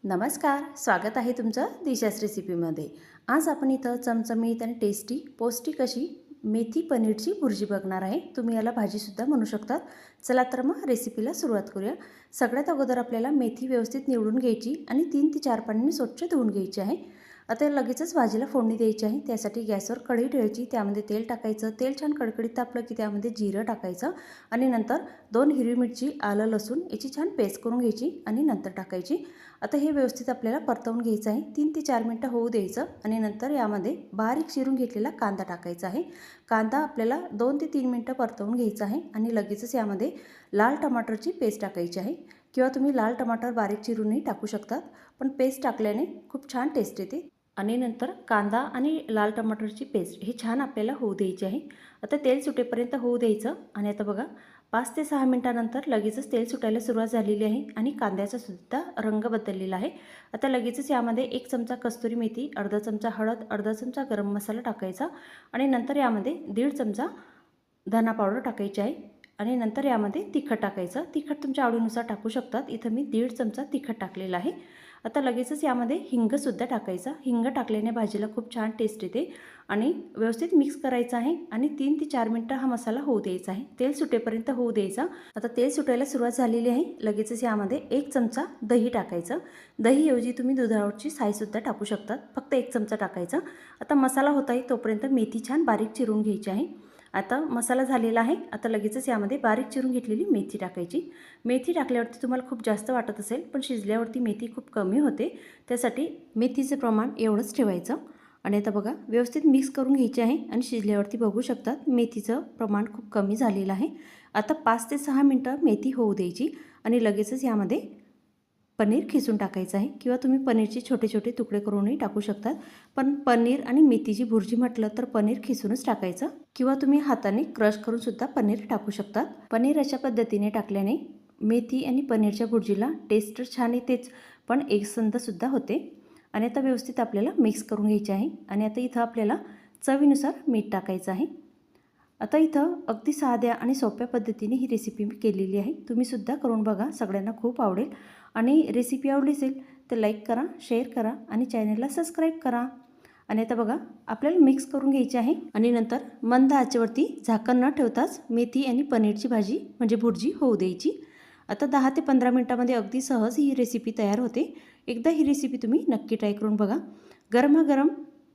नमस्कार, स्वागत आहे तुमचं दिशा's रेसिपीमध्ये। आज आपण इथं चमचमीत आणि टेस्टी पौष्टिक अशी मेथी पनीरची भुर्जी बघणार आहे। तुम्ही याला भाजी सुद्धा म्हणू शकतात। चला तर मग रेसिपीला सुरुवात करूया। सगळ्यात अगोदर आपल्याला मेथी व्यवस्थित निवडून घ्यायची आणि 3 ते 4 पाण्याने स्वच्छ धुवून घ्यायची आहे। आता लगेचच भाजीला फोडणी द्यायची आहे। त्यासाठी गॅसवर कढई ठेवायची, त्यामध्ये तेल टाकायचं। तेल छान कडकडीत तापलं की त्यामध्ये जिरं टाकायचं आणि नंतर 2 हिरवी मिरची, आलं, लसूण याची छान पेस्ट करून घ्यायची आणि नंतर टाकायची। आता हे व्यवस्थित आपल्याला परतवून घ्यायचं आहे। 3 ते 4 मिनिटं होऊ द्यायचं आणि नंतर यामध्ये बारीक चिरून घेतलेला कांदा टाकायचा आहे। कांदा आपल्याला 2 ते 3 मिनिटं परतवून घ्यायचा आहे आणि लगेचच यामध्ये लाल टमाटरची पेस्ट टाकायची आहे किंवा तुम्ही लाल टमाटर बारीक चिरूनही टाकू शकतात, पण पेस्ट टाकल्याने खूप छान टेस्ट येते। आणि नंतर कांदा आणि लाल टमाटरची पेस्ट हे छान आपल्याला होऊ द्यायची आहे। आता तेल सुटेपर्यंत होऊ द्यायचं आणि आता बघा 5 ते 6 मिनिटांनंतर लगेचच तेल सुटायला सुरुवात झालेली आहे आणि कांद्याचा सुद्धा रंग बदललेला आहे। आता लगेचच यामध्ये 1 चमचा कस्तुरी मेथी, अर्धा चमचा हळद, अर्धा चमचा गरम मसाला टाकायचा आणि नंतर यामध्ये 1.5 चमचा धना पावडर टाकायची आहे आणि नंतर यामध्ये तिखट टाकायचं। तिखट तुमच्या आवडीनुसार टाकू शकतात। इथं मी 1.5 चमचा तिखट टाकलेला आहे। आता लगेचच यामध्ये हिंग सुद्धा टाकायचा। हिंग टाकल्याने भाजीला खूप छान टेस्ट येते आणि व्यवस्थित मिक्स करायचं आहे आणि 3 ते 4 मिनिटं हा मसाला होऊ द्यायचा आहे। तेल सुटेपर्यंत होऊ द्यायचा। आता तेल सुटायला सुरुवात झालेली आहे। लगेचच यामध्ये 1 चमचा दही टाकायचं। दहीऐवजी तुम्ही दुधाची साय सुद्धा टाकू शकतात, फक्त 1 चमचा टाकायचा। आता मसाला होत आहे तोपर्यंत मेथी छान बारीक चिरून घ्यायची आहे। आता मसाला झालेला आहे। आता लगेचच यामध्ये बारीक चिरून घेतलेली मेथी टाकायची। मेथी टाकल्यावरती तुम्हाला खूप जास्त वाटत असेल, पण शिजल्यावरती मेथी खूप कमी होते, त्यासाठी मेथीचं प्रमाण एवढंच ठेवायचं। आणि आता बघा व्यवस्थित मिक्स करून घ्यायचे आहे आणि शिजल्यावरती बघू शकतात मेथीचं प्रमाण खूप कमी झालेलं आहे। आता 5 ते 6 मिनिटं मेथी होऊ द्यायची आणि लगेचच यामध्ये पनीर खिसून टाकायचं आहे किंवा तुम्ही पनीरचे छोटे छोटे तुकडे करूनही टाकू शकतात, पण पनीर आणि मेथीची भुर्जी म्हटलं तर पनीर खिसूनच टाकायचं किंवा तुम्ही हाताने क्रश करून सुद्धा पनीर टाकू शकतात। पनीर अशा पद्धतीने टाकल्याने मेथी आणि पनीरच्या भुर्जीला टेस्ट छान येतेच, पण एकसंध सुद्धा होते। आणि आता व्यवस्थित आपल्याला मिक्स करून घ्यायचे आहे आणि आता इथं आपल्याला चवीनुसार मीठ टाकायचं आहे। आता इथं अगदी साध्या आणि सोप्या पद्धतीने ही रेसिपी मी केलेली आहे। तुम्ही सुद्धा करून बघा, सगळ्यांना खूप आवडेल। आणि रेसिपी आवडली असेल तर लाईक करा, शेअर करा आणि चॅनलला सबस्क्राईब करा। आणि आता बघा आपल्याला मिक्स करून घ्यायची आहे आणि नंतर मंद आचेवरती झाकण न ठेवताच मेथी आणि पनीरची भाजी म्हणजे भुर्जी होऊ द्यायची। आता 10 ते 15 मिनिटांमध्ये अगदी सहज ही रेसिपी तयार होते। एकदा ही रेसिपी तुम्ही नक्की ट्राय करून बघा। गरमागरम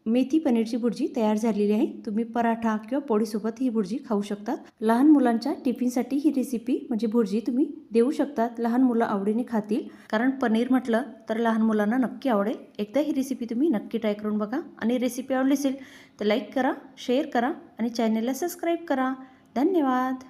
मेथी पनीरची भुर्जी तयार झालेली आहे। तुम्ही पराठा किंवा पोळीसोबत ही भुर्जी खाऊ शकतात। लहान मुलांच्या टिफिनसाठी ही रेसिपी म्हणजे भुर्जी तुम्ही देऊ शकतात। लहान मुलं आवडीने खातील, कारण पनीर म्हटलं तर लहान मुलांना नक्की आवडेल। एकदा ही रेसिपी तुम्ही नक्की ट्राय करून बघा आणि रेसिपी आवडली असेल तर लाईक करा, शेअर करा आणि चॅनलला सबस्क्राईब करा। धन्यवाद।